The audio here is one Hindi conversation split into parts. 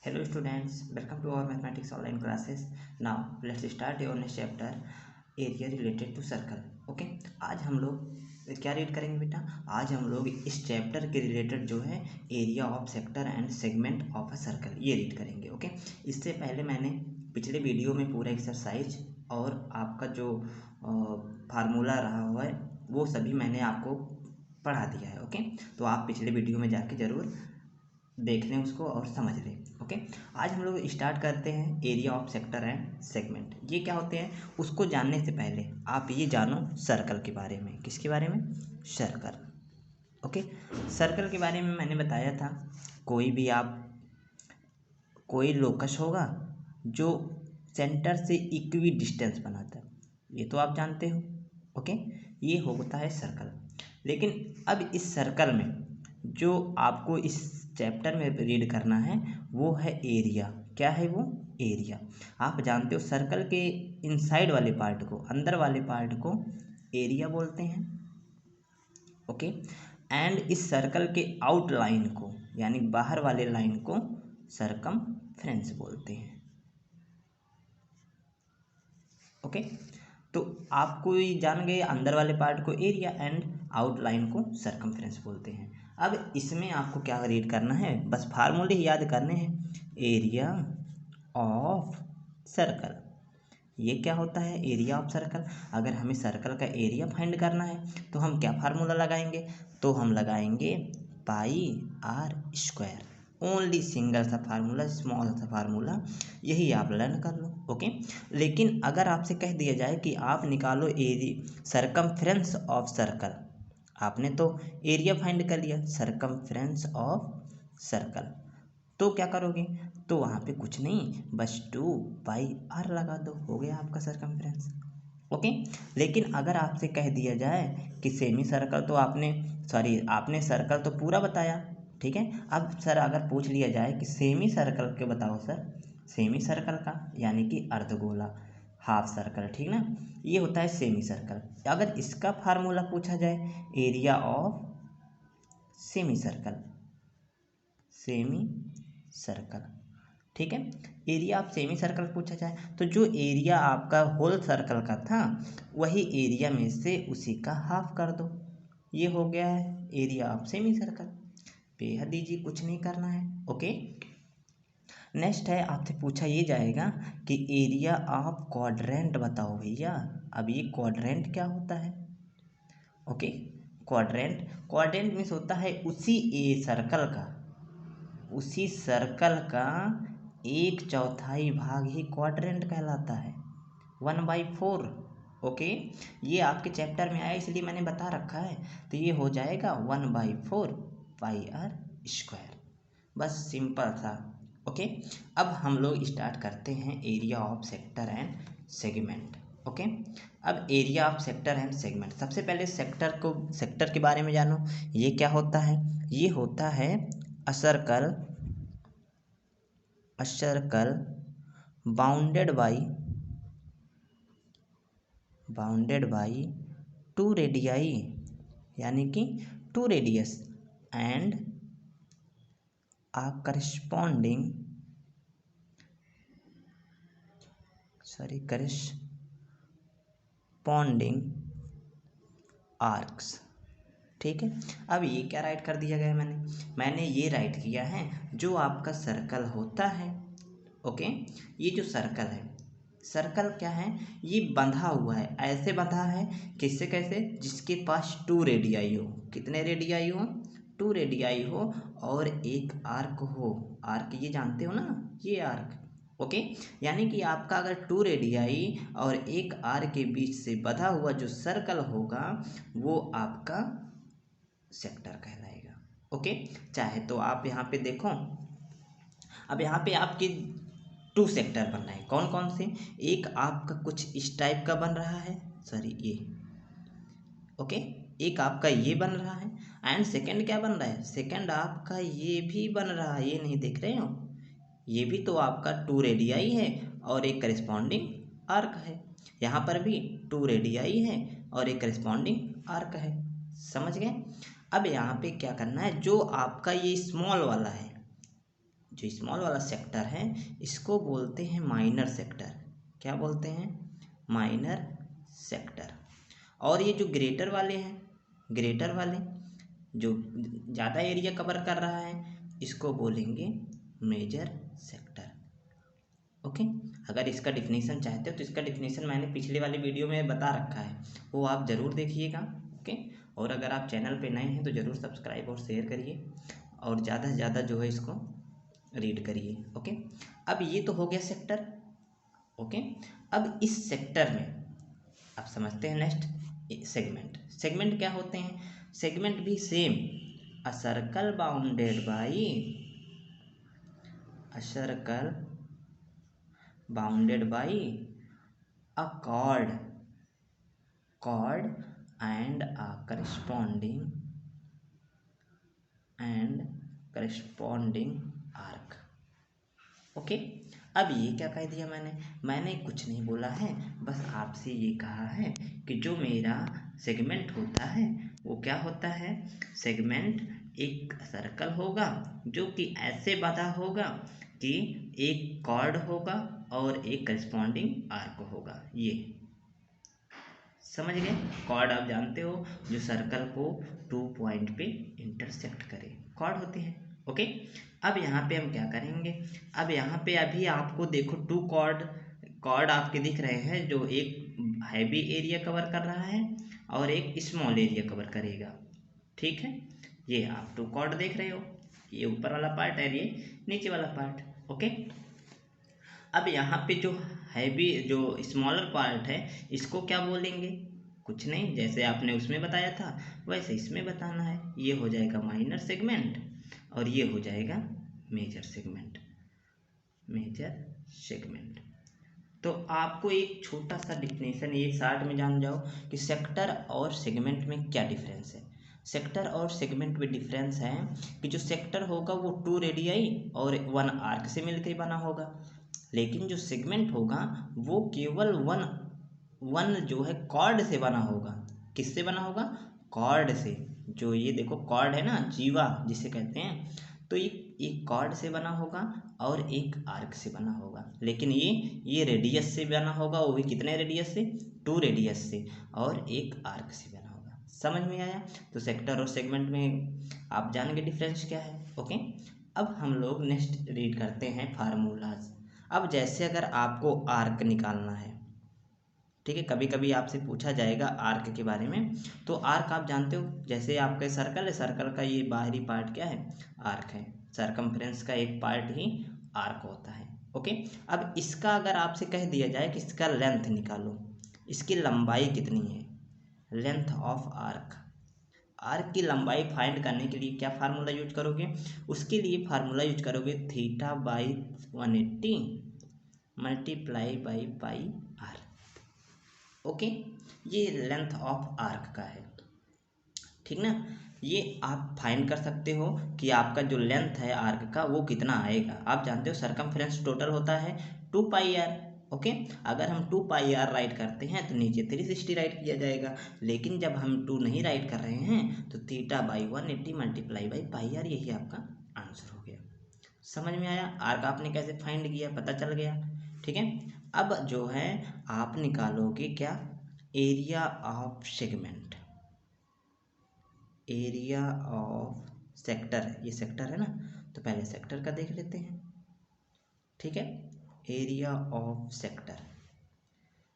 Hello students, welcome to our mathematics online classes. Now let's start your next chapter, area related to circle. Okay, आज हम लोग क्या रीड करेंगे बेटा? आज हम लोग इस चैप्टर के रिलेटेड जो है area of sector and segment of a circle ये रीड करेंगे. ओके, इससे पहले मैंने पिछले वीडियो में पूरा एक्सरसाइज और आपका जो फार्मूला रहा हुआ है वो सभी मैंने आपको पढ़ा दिया है. ओके, तो आप पिछले वीडियो में जाके ज़रूर देख लें उसको और समझ लें. ओके, आज हम लोग स्टार्ट करते हैं area of sector and segment. ये क्या होते हैं उसको जानने से पहले आप ये जानो सर्कल के बारे में. किसके बारे में? सर्कल. ओके, सर्कल के बारे में मैंने बताया था कोई लोकस होगा जो सेंटर से इक्वी डिस्टेंस बनाता है, ये तो आप जानते हो. ओके, ये होता है सर्कल. लेकिन अब इस सर्कल में जो आपको इस चैप्टर में रीड करना है वो है एरिया. क्या है वो? एरिया. आप जानते हो सर्कल के इनसाइड वाले पार्ट को, अंदर वाले पार्ट को एरिया बोलते हैं. ओके, एंड इस सर्कल के आउटलाइन को यानी बाहर वाले लाइन को सरकमफ्रेंस बोलते हैं. ओके, तो आपको ये जान गए अंदर वाले पार्ट को एरिया एंड आउटलाइन को सरकमफ्रेंस बोलते हैं. अब इसमें आपको क्या रीड करना है? बस फार्मूले ही याद करने हैं. एरिया ऑफ सर्कल, ये क्या होता है? Area of circle. अगर हमें सर्कल का एरिया फाइंड करना है तो हम क्या फार्मूला लगाएंगे? तो हम लगाएंगे पाई आर स्क्वायर. ओनली सिंगल सा फार्मूला, स्मॉल सा फार्मूला, यही आप लर्न कर लो. ओके, लेकिन अगर आपसे कह दिया जाए कि आप निकालो एरिया सरकमफ्रेंस ऑफ सर्कल, आपने तो एरिया फाइंड कर लिया, सरकमफ्रेंस ऑफ सर्कल, तो क्या करोगे? तो वहाँ पे कुछ नहीं, बस 2πr लगा दो, हो गया आपका सरकमफ्रेंस. ओके, लेकिन अगर आपसे कह दिया जाए कि सेमी सर्कल, तो आपने सर्कल तो पूरा बताया, ठीक है. अब सर अगर पूछ लिया जाए कि सेमी सर्कल के बताओ सर, सेमी सर्कल का यानी कि अर्धगोला, हाफ सर्कल, ठीक ना, ये होता है सेमी सर्कल. अगर इसका फार्मूला पूछा जाए, एरिया ऑफ सेमी सर्कल, ठीक है, एरिया ऑफ सेमी सर्कल पूछा जाए तो जो एरिया आपका होल सर्कल का था वही एरिया में से उसी का हाफ कर दो, ये हो गया है एरिया ऑफ सेमी सर्कल. बेहद ईजी, कुछ नहीं करना है. ओके, नेक्स्ट है, आपसे पूछा ये जाएगा कि एरिया ऑफ क्वाड्रेंट बताओ भैया. अब ये क्वाड्रेंट क्या होता है? ओके, क्वाड्रेंट मीन्स होता है उसी सर्कल का 1/4 भाग ही क्वाड्रेंट कहलाता है, 1/4. ओके, ये आपके चैप्टर में आया इसलिए मैंने बता रखा है. तो ये हो जाएगा 1/4 पाई आर स्क्वायर. बस सिंपल था. ओके, अब हम लोग स्टार्ट करते हैं area of sector and segment. Okay, अब area of sector and segment, सबसे पहले सेक्टर के बारे में जानो. ये क्या होता है? ये होता है a circle bounded by 2 radii यानी कि 2 radius and a corresponding arcs. ठीक है, अब ये क्या राइट कर दिया गया? मैंने ये राइट किया है जो आपका सर्कल होता है. ओके, ये जो सर्कल है, सर्कल क्या है? ये बंधा हुआ है, ऐसे बंधा है, किससे कैसे? जिसके पास 2 रेडियाई हो. कितने रेडियाई हो? 2 रेडियाई हो और एक आर्क हो. आर्क ये जानते हो ना, ये आर्क. ओके, यानी कि आपका अगर 2 रेडियाई और एक आर्क के बीच से बंधा हुआ जो सर्कल होगा वो आपका सेक्टर कहलाएगा. ओके, चाहे तो आप यहाँ पे देखो, अब यहाँ पे आपके 2 सेक्टर बन रहे हैं. कौन कौन से? एक आपका कुछ इस टाइप का बन रहा है, सॉरी ये. ओके, एक आपका ये बन रहा है एंड सेकंड क्या बन रहा है? सेकंड आपका ये भी बन रहा है, ये नहीं देख रहे हो? ये भी तो आपका 2 रेडियाई है और एक करिस्पॉन्डिंग आर्क है. यहाँ पर भी 2 रेडियाई है और एक करिस्पॉन्डिंग आर्क है. समझ गए? अब यहाँ पे क्या करना है, जो आपका ये स्मॉल वाला है, जो स्मॉल वाला सेक्टर है इसको बोलते हैं माइनर सेक्टर। क्या बोलते हैं? Minor sector. और ये जो ग्रेटर वाले हैं, ग्रेटर वाले जो ज़्यादा एरिया कवर कर रहा है इसको बोलेंगे मेजर सेक्टर। ओके, अगर इसका डिफिनीशन चाहते हो तो इसका डिफिनीशन मैंने पिछले वाले वीडियो में बता रखा है, वो आप ज़रूर देखिएगा। ओके, और अगर आप चैनल पे नए हैं तो ज़रूर सब्सक्राइब और शेयर करिए और ज़्यादा से ज़्यादा जो है इसको रीड करिए। ओके, अब ये तो हो गया सेक्टर। ओके, अब इस सेक्टर में आप समझते हैं नेक्स्ट सेगमेंट। सेगमेंट क्या होते हैं? सेगमेंट भी same, a circle bounded by, a circle bounded by a chord and a corresponding arc। Okay, अब ये क्या कह दिया मैंने कुछ नहीं बोला है, बस आपसे ये कहा है कि जो मेरा सेगमेंट होता है वो क्या होता है? सेगमेंट एक सर्कल होगा जो कि ऐसे बंधा होगा कि एक कॉर्ड होगा और एक करस्पॉन्डिंग आर्क होगा। ये समझ गए? कॉर्ड आप जानते हो, जो सर्कल को 2 पॉइंट पे इंटरसेक्ट करे, कॉर्ड होते हैं। ओके, अब यहाँ पे हम क्या करेंगे? अब यहाँ पे अभी आपको देखो 2 कॉर्ड आपके दिख रहे हैं, जो एक हैवी एरिया कवर कर रहा है और एक स्मॉल एरिया कवर करेगा। ठीक है, ये आप 2 कॉर्ड देख रहे हो, ये ऊपर वाला पार्ट है, ये नीचे वाला पार्ट। ओके, अब यहाँ पे जो हैवी जो स्मॉलर पार्ट है इसको क्या बोलेंगे? कुछ नहीं, जैसे आपने उसमें बताया था वैसे इसमें बताना है। ये हो जाएगा माइनर सेगमेंट और ये हो जाएगा मेजर सेगमेंट। Major segment. तो आपको एक छोटा सा डिफिनेशन ये शॉर्ट में जान जाओ कि सेक्टर और सेगमेंट में क्या डिफरेंस है। सेक्टर और सेगमेंट में डिफरेंस है कि जो सेक्टर होगा वो 2 रेडियाई और 1 आर्क से मिलकर बना होगा, लेकिन जो सेगमेंट होगा वो केवल वन जो है कॉर्ड से बना होगा। किससे बना होगा? कॉर्ड से। जो ये देखो कॉर्ड है ना, जीवा जिसे कहते हैं, तो एक कॉर्ड से बना होगा और एक आर्क से बना होगा। लेकिन ये रेडियस से बना होगा, वो भी कितने रेडियस से? 2 रेडियस से, और एक आर्क से बना होगा। समझ में आया? तो सेक्टर और सेगमेंट में आप जानेंगे डिफरेंस क्या है। ओके, अब हम लोग नेक्स्ट रीड करते हैं फार्मूलाज। अब जैसे अगर आपको आर्क निकालना है, ठीक है, कभी कभी आपसे पूछा जाएगा आर्क के बारे में, तो आर्क आप जानते हो, जैसे आपका सर्कल है, सर्कल का ये बाहरी पार्ट क्या है? आर्क है। सर्कमफ्रेंस का एक पार्ट ही आर्क होता है। ओके, अब इसका अगर आपसे कह दिया जाए कि इसका लेंथ निकालो, इसकी लंबाई कितनी है? Length of arc. आर्क की लंबाई फाइंड करने के लिए क्या फार्मूला यूज करोगे? उसके लिए फार्मूला यूज करोगे θ/180 multiply by pi R. Okay, ये लेंथ ऑफ आर्क का है, ठीक ना। ये आप फाइंड कर सकते हो कि आपका जो लेंथ है आर्क का वो कितना आएगा। आप जानते हो सरकमफ्रेंस टोटल होता है 2 पाई आर। ओके, अगर हम 2 पाई आर राइट करते हैं तो नीचे 360 राइट किया जाएगा, लेकिन जब हम 2 नहीं राइट कर रहे हैं तो θ/180 मल्टीप्लाई बाई पाई आर, यही आपका आंसर हो गया। समझ में आया? आर्क आपने कैसे फाइंड किया, पता चल गया। ठीक है, अब जो है आप निकालोगे क्या? Area of segment. Area of sector, ये सेक्टर है ना, तो पहले सेक्टर का देख लेते हैं। ठीक है, एरिया ऑफ सेक्टर।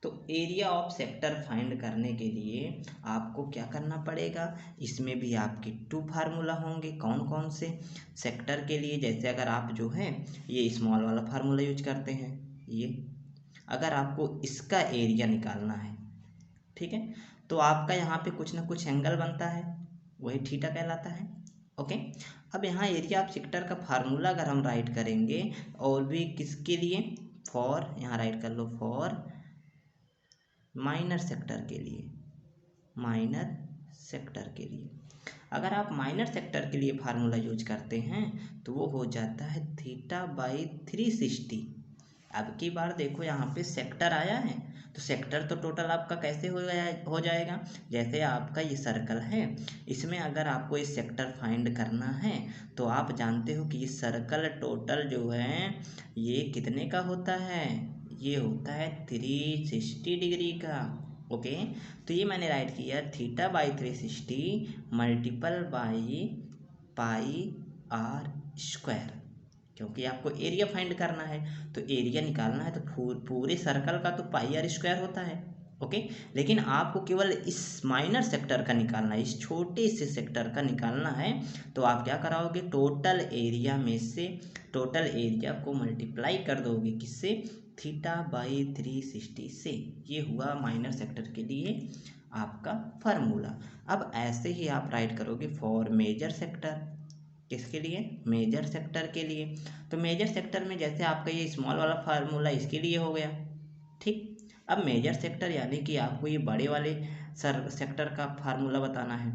तो एरिया ऑफ सेक्टर फाइंड करने के लिए आपको क्या करना पड़ेगा? इसमें भी आपके 2 फार्मूला होंगे। कौन कौन से? सेक्टर के लिए जैसे अगर आप जो है ये स्मॉल वाला फार्मूला यूज करते हैं, ये अगर आपको इसका एरिया निकालना है, ठीक है, तो आपका यहाँ पे कुछ ना कुछ एंगल बनता है, वही थीटा कहलाता है। ओके, अब यहाँ एरिया ऑफ सेक्टर का फार्मूला अगर हम राइट करेंगे, और भी किसके लिए? फॉर, यहाँ राइट कर लो, फॉर माइनर सेक्टर के लिए। माइनर सेक्टर के लिए अगर आप माइनर सेक्टर के लिए फार्मूला यूज करते हैं तो वो हो जाता है θ/360। अब की बार देखो यहाँ पे सेक्टर आया है तो सेक्टर तो टोटल आपका कैसे हो जाएगा, जैसे आपका ये सर्कल है, इसमें अगर आपको इस सेक्टर फाइंड करना है तो आप जानते हो कि ये सर्कल टोटल जो है ये कितने का होता है, ये होता है 360 डिग्री का। ओके, तो ये मैंने राइट किया theta by 360 multiple by pi are square, क्योंकि आपको एरिया फाइंड करना है, तो एरिया निकालना है तो पूरे सर्कल का तो पाई आर स्क्वायर होता है। ओके, लेकिन आपको केवल इस माइनर सेक्टर का निकालना है, इस छोटे से सेक्टर का निकालना है, तो आप क्या कराओगे, टोटल एरिया में से टोटल एरिया को मल्टीप्लाई कर दोगे किससे, थीटा बाई 360 से। ये हुआ माइनर सेक्टर के लिए आपका फार्मूला। अब ऐसे ही आप राइट करोगे फॉर मेजर सेक्टर, किसके लिए, मेजर सेक्टर के लिए। तो मेजर सेक्टर में जैसे आपका ये स्मॉल वाला फार्मूला इसके लिए हो गया, ठीक। अब मेजर सेक्टर यानी कि आपको ये बड़े वाले सेक्टर का फार्मूला बताना है,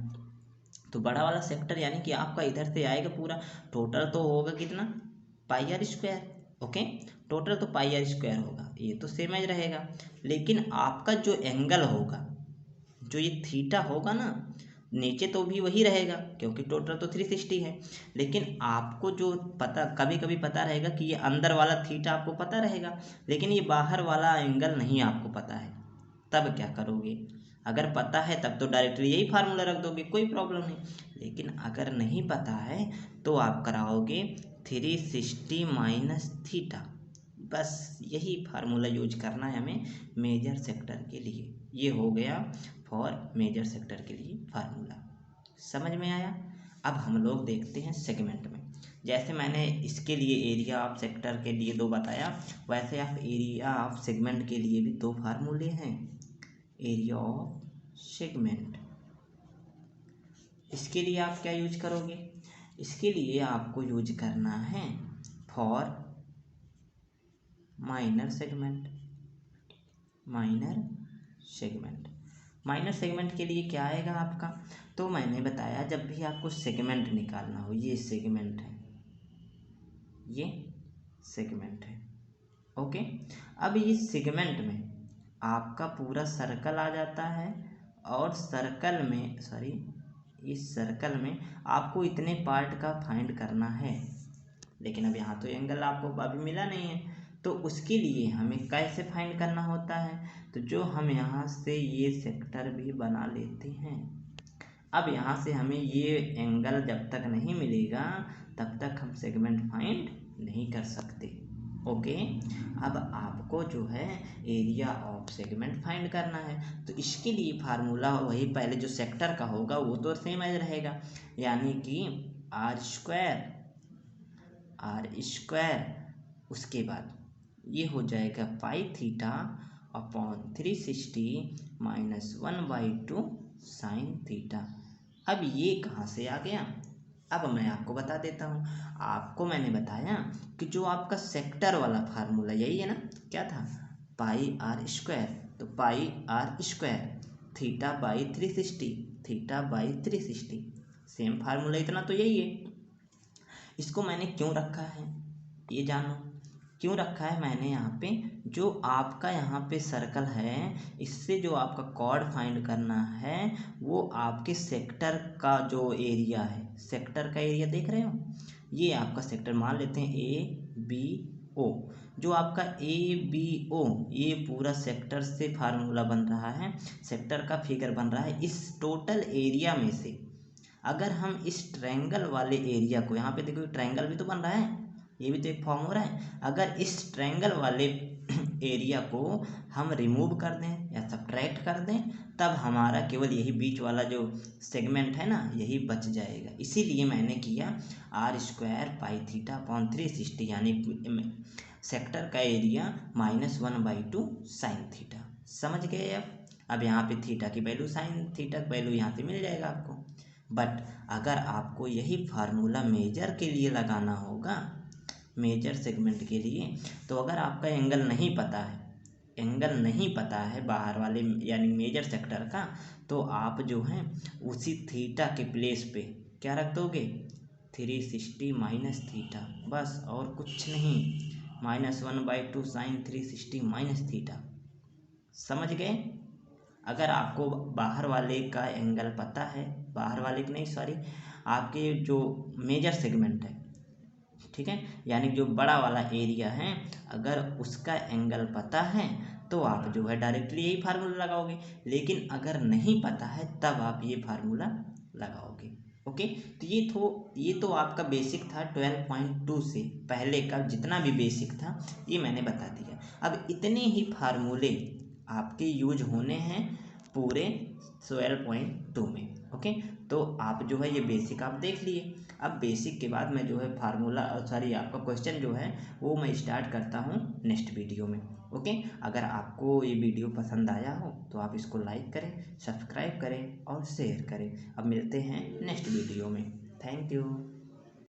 तो बड़ा वाला सेक्टर यानी कि आपका इधर से आएगा पूरा, टोटल तो होगा कितना, पाई आर स्क्वायर। ओके, टोटल तो पाई आर स्क्वायर होगा, ये तो सेम एज रहेगा, लेकिन आपका जो एंगल होगा, जो ये थीटा होगा ना, नीचे तो भी वही रहेगा क्योंकि टोटल तो 360 है, लेकिन आपको जो पता कभी कभी पता रहेगा कि ये अंदर वाला थीटा आपको पता रहेगा, लेकिन ये बाहर वाला एंगल नहीं आपको पता है, तब क्या करोगे, अगर पता है तब तो डायरेक्टली यही फार्मूला रख दोगे, कोई प्रॉब्लम नहीं, लेकिन अगर नहीं पता है तो आप कराओगे 360 माइनस थीटा, बस यही फार्मूला यूज करना है हमें मेजर सेक्टर के लिए। ये हो गया फॉर मेजर सेक्टर के लिए फार्मूला, समझ में आया। अब हम लोग देखते हैं सेगमेंट में, जैसे मैंने इसके लिए एरिया ऑफ सेक्टर के लिए 2 बताया, वैसे आप एरिया ऑफ सेगमेंट के लिए भी 2 फार्मूले हैं। एरिया ऑफ सेगमेंट, इसके लिए आप क्या यूज करोगे, इसके लिए आपको यूज करना है for minor segment. Minor segment, minor segment के लिए क्या आएगा आपका, तो मैंने बताया जब भी आपको सेगमेंट निकालना हो, ये सेगमेंट है, ये सेगमेंट है। ओके, अब ये सेगमेंट में आपका पूरा सर्कल आ जाता है, और सर्कल में इस सर्कल में आपको इतने पार्ट का फाइंड करना है, लेकिन अब यहाँ तो एंगल आपको अभी मिला नहीं है, तो उसके लिए हमें कैसे फाइंड करना होता है, तो जो हम यहाँ से ये सेक्टर भी बना लेते हैं। अब यहाँ से हमें ये एंगल जब तक नहीं मिलेगा तब तक हम सेगमेंट फाइंड नहीं कर सकते। ओके, अब आपको जो है एरिया ऑफ सेगमेंट फाइंड करना है, तो इसके लिए फार्मूला वही पहले जो सेक्टर का होगा वो तो सेम एज रहेगा, यानी कि आर स्क्वायर, उसके बाद ये हो जाएगा pi theta upon 360 minus 1/2 sine theta. अब ये कहाँ से आ गया, अब मैं आपको बता देता हूँ। आपको मैंने बताया कि जो आपका सेक्टर वाला फार्मूला यही है ना, क्या था, पाई आर स्क्वायर, तो pi are square theta by 360, theta by 360, same formula, इतना तो यही है। इसको मैंने क्यों रखा है ये जानो, क्यों रखा है मैंने यहाँ पे, जो आपका यहाँ पे सर्कल है इससे जो आपका कॉर्ड फाइंड करना है वो आपके सेक्टर का जो एरिया है, सेक्टर का एरिया देख रहे हो, ये आपका सेक्टर मान लेते हैं ABO, जो आपका ABO ये पूरा सेक्टर से फार्मूला बन रहा है, सेक्टर का फिगर बन रहा है, इस टोटल एरिया में से अगर हम इस ट्रायंगल वाले एरिया को, यहाँ पे देखो ट्रायंगल भी तो बन रहा है, ये भी तो एक फॉर्म हो रहा है, अगर इस ट्रायंगल वाले एरिया को हम रिमूव कर दें या सब्ट्रैक्ट कर दें तब हमारा केवल यही बीच वाला जो सेगमेंट है ना यही बच जाएगा, इसीलिए मैंने किया r square pi theta upon 360, यानी सेक्टर का एरिया -1/2 साइन थीटा। समझ गए अब यहाँ पे थीटा की वैल्यू, साइन थीटा की वैल्यू यहाँ से मिल जाएगा आपको। बट अगर आपको यही फार्मूला मेजर के लिए लगाना होगा, मेजर सेगमेंट के लिए, तो अगर आपका एंगल नहीं पता है बाहर वाले यानी मेजर सेक्टर का, तो आप जो है उसी थीटा के प्लेस पे क्या रख दोगे, 360 माइनस थीटा, बस और कुछ नहीं, -1/2 साइन 360 माइनस थीटा। समझ गए। अगर आपको बाहर वाले का एंगल पता है, बाहर वाले की नहीं सॉरी, आपके जो मेजर सेगमेंट है, ठीक है, यानी जो बड़ा वाला एरिया है, अगर उसका एंगल पता है तो आप जो है डायरेक्टली यही फार्मूला लगाओगे। लेकिन अगर नहीं पता है तब आप ये फार्मूला लगाओगे। ओके, तो ये तो आपका बेसिक था 12.2 से पहले का जितना भी बेसिक था ये मैंने बता दिया। अब इतने ही फार्मूले आपके यूज होने हैं पूरे 12.2 में। ओके, तो आप जो है ये बेसिक आप देख लिए। अब बेसिक के बाद मैं जो है फार्मूला सॉरी आपका क्वेश्चन जो है वो मैं स्टार्ट करता हूँ नेक्स्ट वीडियो में। ओके, अगर आपको ये वीडियो पसंद आया हो तो आप इसको लाइक करें, सब्सक्राइब करें और शेयर करें। अब मिलते हैं नेक्स्ट वीडियो में। Thank you.